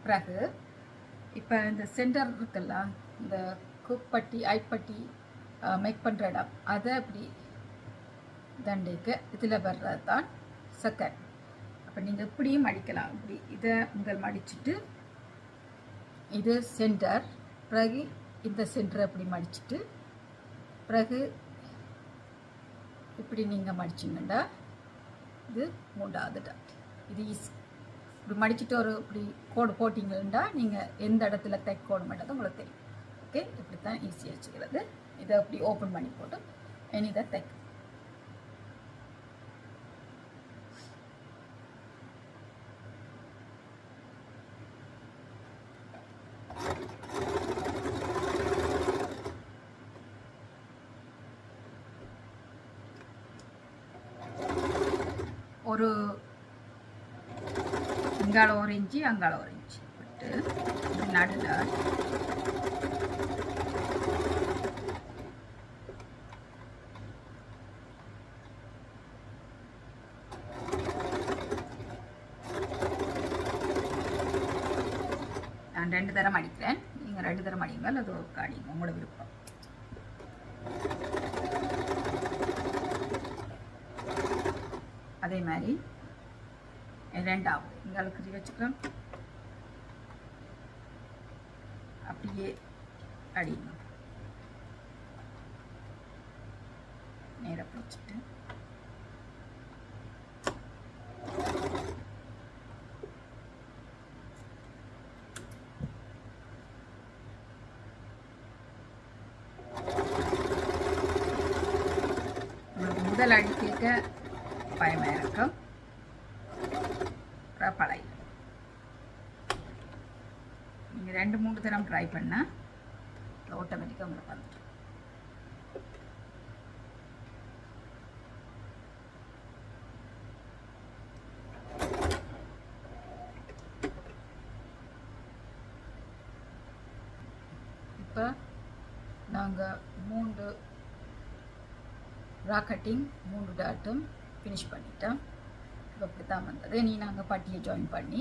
பிறகு இப்போ இந்த சென்டர் இருக்குல்ல, இந்த குப்பட்டி ஐப்பட்டி மேக் பண்ணுற இடம், அதை அப்படி தண்டைக்கு இதில் வர்றது தான் செகண்ட். அப்போ நீங்கள் இப்படியும் மடிக்கலாம். இப்படி இதை முதல் மடிச்சுட்டு இது சென்டர், பிறகு இந்த சென்டரை அப்படி மடிச்சுட்டு பிறகு இப்படி நீங்கள் மடிச்சிங்கன்னா இது மூன்றாவது டாட். இது ஈஸி. இப்படி மடிச்சுட்டு ஒரு இப்படி கோடு போட்டிங்கன்னா நீங்கள் எந்த இடத்துல தைக்கோடு மட்டும் உங்களுக்கு தெரியும். ஓகே, இப்படி தான் ஈஸியாக வச்சுக்கிறது. இதை அப்படி ஓப்பன் பண்ணி போட்டு இனி இதை தைக்க. ஒரு இங்கால ஒரு இன்ச்சு அங்கால ஒரு இன்ச்சு விட்டு நடுல நான் 2 தரம் அடிக்கிறேன். நீங்கள் 2 தரம் அடிங்க, அது ஒரு அடிங்க, உங்களோட விருப்பம். அதே மாதிரி ரெண்டாவது இங்கால குறி வச்சுக்கிறோம், அப்படியே அடிங்க, நேராக பிடிச்சிட்டு முதல் அடிக்க பயமாக இருக்கும், பழகி. நீங்கள் 2-3 தரம் ட்ரை பண்ணால் ஆட்டோமேட்டிக்காக உங்களுக்கு வந்துடும். இப்போ நாங்கள் 3 ரா கட்டிங் 3 டாட்டும் ஃபினிஷ் பண்ணிட்டோம். இப்போ அப்படி தான் வந்தது. நீ நாங்கள் பட்டியை ஜாயின் பண்ணி